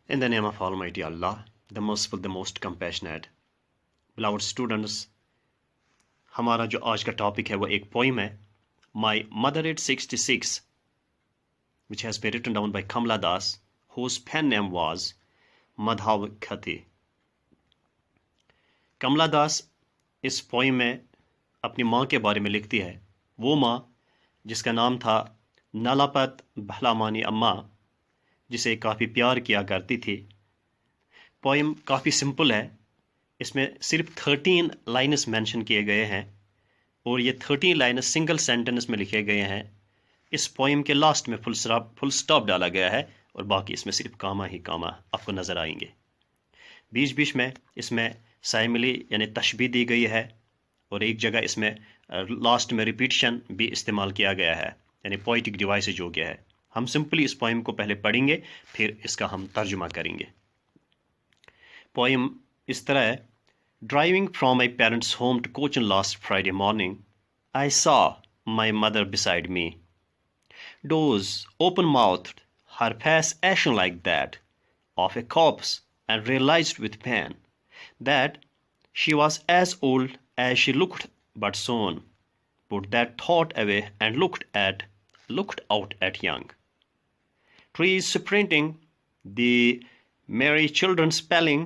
In the name of Almighty Allah, the merciful, the most compassionate. Beloved students, ہمارا جو آج کا topic ہے وہ ایک پوئم ہے My Mother at 66 which has been written down by Kamla Das whose pen name was Madhav Khati. Kamala Das اس poem میں اپنی ماں کے بارے میں لکھتی ہے، وہ ماں جس کا نام تھا نالاپت بھلامانی اماں، جسے کافی پیار کیا کرتی تھی۔ پوئم کافی سمپل ہے، اس میں صرف 13 لائنز مینشن کیے گئے ہیں اور یہ 13 لائنز سنگل سینٹنس میں لکھے گئے ہیں۔ اس پوئم کے لاسٹ میں فل سٹاپ ڈالا گیا ہے اور باقی اس میں صرف کاما ہی کاما آپ کو نظر آئیں گے۔ بیچ بیچ میں اس میں سائملی یعنی تشبیہ دی گئی ہے اور ایک جگہ اس میں لاسٹ میں ریپیٹیشن بھی استعمال کیا گیا ہے، یعنی پوئٹک ڈیوائسز ہو گیا ہے۔ ہم سمپلی اس پوئم کو پہلے پڑھیں گے، پھر اس کا ہم ترجمہ کریں گے۔ پوئم اس طرح ہے: driving from my parents home to Cochin last Friday morning I saw my mother beside me. Doors open mouthed, her face ashen like that of a corpse, and realized with pain that she was as old as she looked, but soon put that thought away and looked out at young trees sprinting, the merry children spelling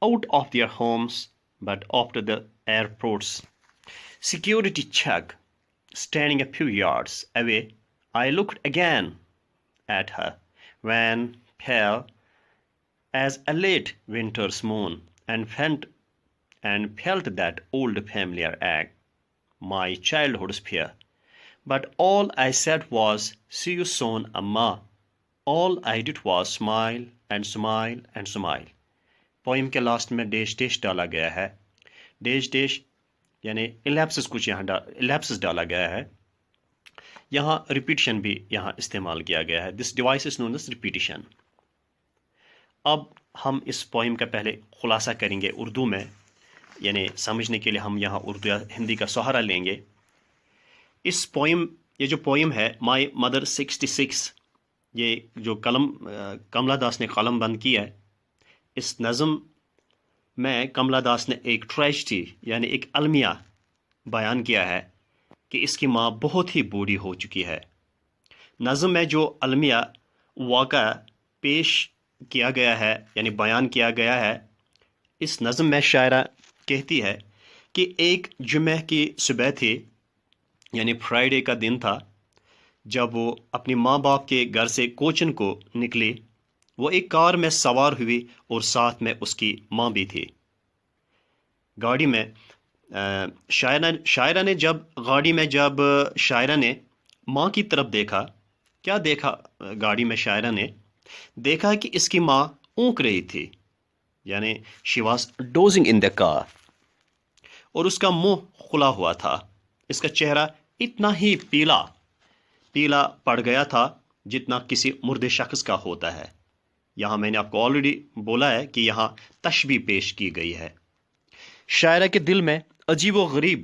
out of their homes, but after the airport's security check, standing a few yards away, I looked again at her, when pale as a late winter's moon, and felt that old familiar ache, my childhood's fear. But all I said was, "See you soon, Amma." All I did was smile and smile and smile. Poem کے last میں dash dash ڈالا گیا ہے، dash dash یعنی الیپسز کچھ یہاں الیپسز ڈالا گیا ہے، یہاں ریپیٹیشن بھی یہاں استعمال کیا گیا ہے۔ This device is known as repetition. اب ہم اس پوئم کا پہلے خلاصہ کریں گے اردو میں، یعنی سمجھنے کے لیے ہم یہاں اردو یا ہندی کا سہارا لیں گے۔ اس پوئم، یہ جو پوئم ہے مائی مدر 66، یہ جو کملا داس نے قلم بند کیا ہے، اس نظم میں کملا داس نے ایک ٹریجڈی یعنی ایک المیہ بیان کیا ہے کہ اس کی ماں بہت ہی بوڑھی ہو چکی ہے۔ نظم میں جو المیہ واقعہ پیش کیا گیا ہے یعنی بیان کیا گیا ہے، اس نظم میں شاعرہ کہتی ہے کہ ایک جمعہ کی صبح تھی، یعنی فرائیڈے کا دن تھا، جب وہ اپنی ماں باپ کے گھر سے کوچن کو نکلی۔ وہ ایک کار میں سوار ہوئی اور ساتھ میں اس کی ماں بھی تھی۔ گاڑی میں شاعرہ نے جب شاعرہ نے ماں کی طرف دیکھا، کیا دیکھا؟ گاڑی میں شاعرہ نے دیکھا کہ اس کی ماں اونک رہی تھی، یعنی شی واز ڈوزنگ ان دا کار، اور اس کا منہ کھلا ہوا تھا۔ اس کا چہرہ اتنا ہی پیلا پڑ گیا تھا جتنا کسی مردے شخص کا ہوتا ہے۔ یہاں میں نے آپ کو آلریڈی بولا ہے کہ یہاں تشبیہ پیش کی گئی ہے۔ شاعرہ کے دل میں عجیب و غریب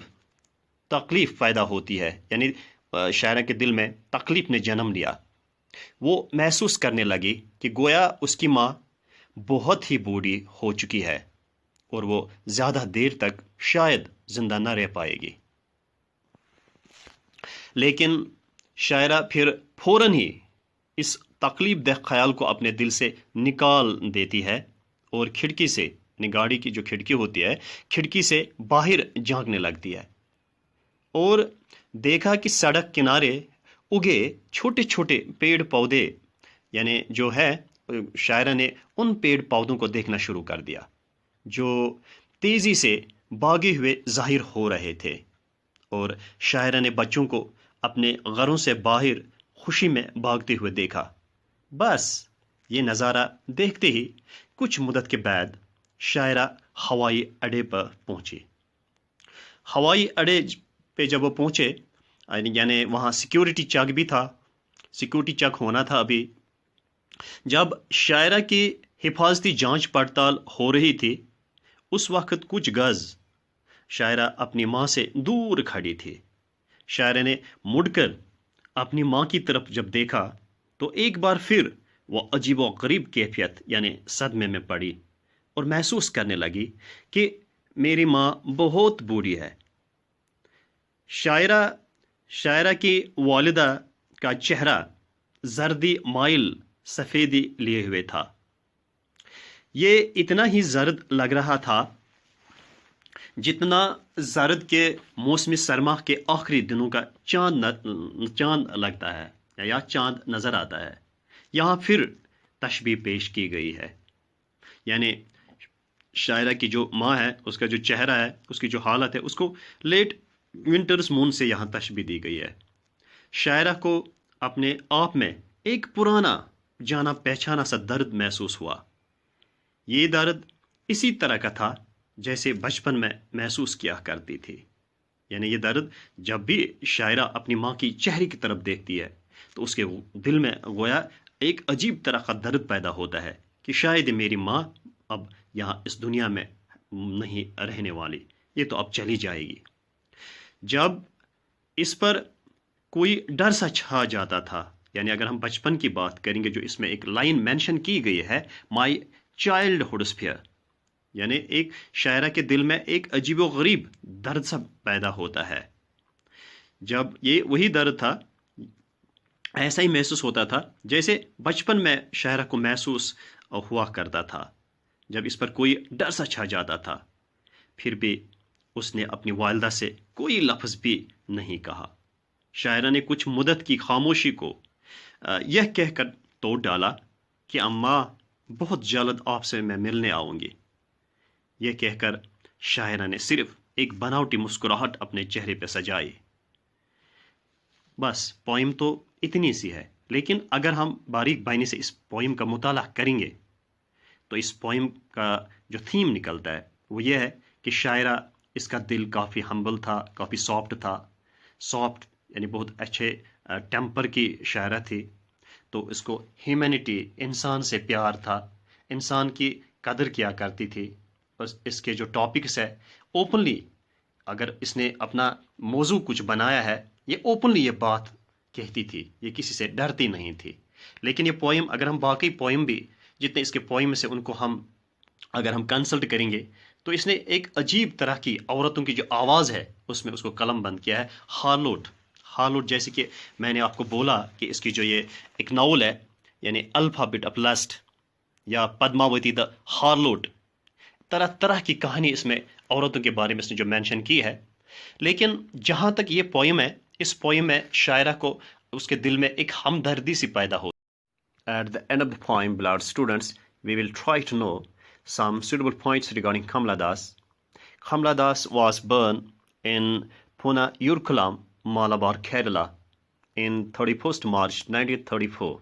تکلیف پیدا ہوتی ہے، یعنی شاعرہ کے دل میں تکلیف نے جنم لیا۔ وہ محسوس کرنے لگی کہ گویا اس کی ماں بہت ہی بوڑھی ہو چکی ہے اور وہ زیادہ دیر تک شاید زندہ نہ رہ پائے گی۔ لیکن شاعرہ پھر فوراً ہی اس تکلیف دہ خیال کو اپنے دل سے نکال دیتی ہے اور کھڑکی سے، یعنی گاڑی کی جو کھڑکی ہوتی ہے، کھڑکی سے باہر جھانکنے لگتی ہے اور دیکھا کہ سڑک کنارے اگے چھوٹے چھوٹے پیڑ پودے، یعنی جو ہے شاعرہ نے ان پیڑ پودوں کو دیکھنا شروع کر دیا جو تیزی سے بھاگے ہوئے ظاہر ہو رہے تھے، اور شاعرہ نے بچوں کو اپنے گھروں سے باہر خوشی میں بھاگتے ہوئے دیکھا۔ بس یہ نظارہ دیکھتے ہی کچھ مدت کے بعد شاعرہ ہوائی اڈے پر پہنچی۔ ہوائی اڈے پہ جب وہ پہنچے، یعنی وہاں سیکیورٹی چیک بھی تھا، سیکیورٹی چیک ہونا تھا ابھی۔ جب شاعرہ کی حفاظتی جانچ پڑتال ہو رہی تھی، اس وقت کچھ گز شاعرہ اپنی ماں سے دور کھڑی تھی۔ شاعرہ نے مڑ کر اپنی ماں کی طرف جب دیکھا تو ایک بار پھر وہ عجیب و غریب کیفیت یعنی صدمے میں پڑی اور محسوس کرنے لگی کہ میری ماں بہت بوڑھی ہے۔ شاعرہ کی والدہ کا چہرہ زردی مائل سفیدی لیے ہوئے تھا۔ یہ اتنا ہی زرد لگ رہا تھا جتنا زرد کے موسم سرما کے آخری دنوں کا چاند لگتا ہے یا چاند نظر آتا ہے۔ یہاں پھر تشبیہ پیش کی گئی ہے، یعنی شاعرہ کی جو ماں ہے اس کا جو چہرہ ہے، اس کی جو حالت ہے، اس کو لیٹ ونٹرز مون سے یہاں تشبیہ دی گئی ہے۔ شاعرہ کو اپنے آپ میں ایک پرانا جانا پہچانا سا درد محسوس ہوا۔ یہ درد اسی طرح کا تھا جیسے بچپن میں محسوس کیا کرتی تھی، یعنی یہ درد جب بھی شاعرہ اپنی ماں کی چہرے کی طرف دیکھتی ہے تو اس کے دل میں گویا ایک عجیب طرح کا درد پیدا ہوتا ہے کہ شاید میری ماں اب یہاں اس دنیا میں نہیں رہنے والی، یہ تو اب چلی جائے گی۔ جب اس پر کوئی ڈر سا چھا جاتا تھا، یعنی اگر ہم بچپن کی بات کریں گے جو اس میں ایک لائن مینشن کی گئی ہے، مائی چائلڈ ہوڈ فیئر، یعنی ایک شاعرہ کے دل میں ایک عجیب و غریب درد سا پیدا ہوتا ہے۔ جب یہ وہی درد تھا، ایسا ہی محسوس ہوتا تھا جیسے بچپن میں شاعرہ کو محسوس ہوا کرتا تھا جب اس پر کوئی ڈر سا چھا جاتا تھا۔ پھر بھی اس نے اپنی والدہ سے کوئی لفظ بھی نہیں کہا۔ شاعرہ نے کچھ مدت کی خاموشی کو یہ کہہ کر توڑ ڈالا کہ اماں بہت جلد آپ سے میں ملنے آؤں گی۔ یہ کہہ کر شاعرہ نے صرف ایک بناوٹی مسکراہٹ اپنے چہرے پہ سجائی۔ بس پوئم تو اتنی سی ہے، لیکن اگر ہم باریک بینی سے اس پوئم کا مطالعہ کریں گے تو اس پوئم کا جو تھیم نکلتا ہے وہ یہ ہے کہ شاعرہ اس کا دل کافی ہمبل تھا، کافی سافٹ تھا، سافٹ یعنی بہت اچھے ٹیمپر کی شاعرہ تھی، تو اس کو ہیومینٹی، انسان سے پیار تھا، انسان کی قدر کیا کرتی تھی۔ بس اس کے جو ٹاپکس ہے اوپنلی، اگر اس نے اپنا موضوع کچھ بنایا ہے یہ اوپنلی یہ بات کہتی تھی، یہ کسی سے ڈرتی نہیں تھی۔ لیکن یہ پوئم اگر ہم باقی پوئم بھی جتنے اس کے پوئم سے ان کو اگر ہم کنسلٹ کریں گے تو اس نے ایک عجیب طرح کی عورتوں کی جو آواز ہے اس میں اس کو قلم بند کیا ہے، ہارلوٹ جیسے کہ میں نے آپ کو بولا کہ اس کی جو یہ ایک ناول ہے یعنی الفابیٹ آف لسٹ یا پدماوتی دا ہارلوٹ، طرح طرح کی کہانی اس میں عورتوں کے بارے میں اس نے جو مینشن کی ہے۔ لیکن جہاں تک یہ پوئم ہے، اس پوئم میں شاعرہ کو اس کے دل میں ایک ہمدردی سی پیدا ہو۔ At the end of the poem, beloved students, we will try to know some suitable points regarding Kamala Das. Kamala Das was born in Pune, Urkulam, Malabar, Kerala in 31st March 1934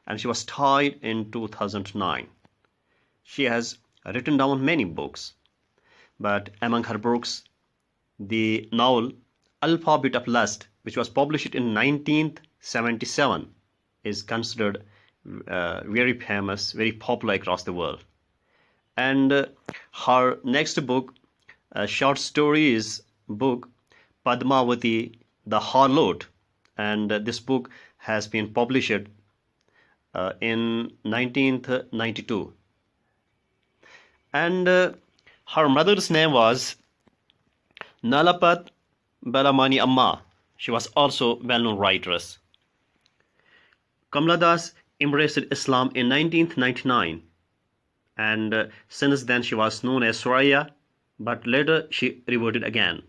and she was died in 2009. She has written down many books, but among her books, the novel Alphabet of Lust, which was published in 1977, is considered very famous, very popular across the world. And her next book, short stories book, Padmavati the Harlot, and this book has been published in 1992. And her mother's name was Nalapat Balamani Amma. She was also well-known writer. Kamala Das embraced Islam in 1999, and since then she was known as Soraya, but later she reverted again.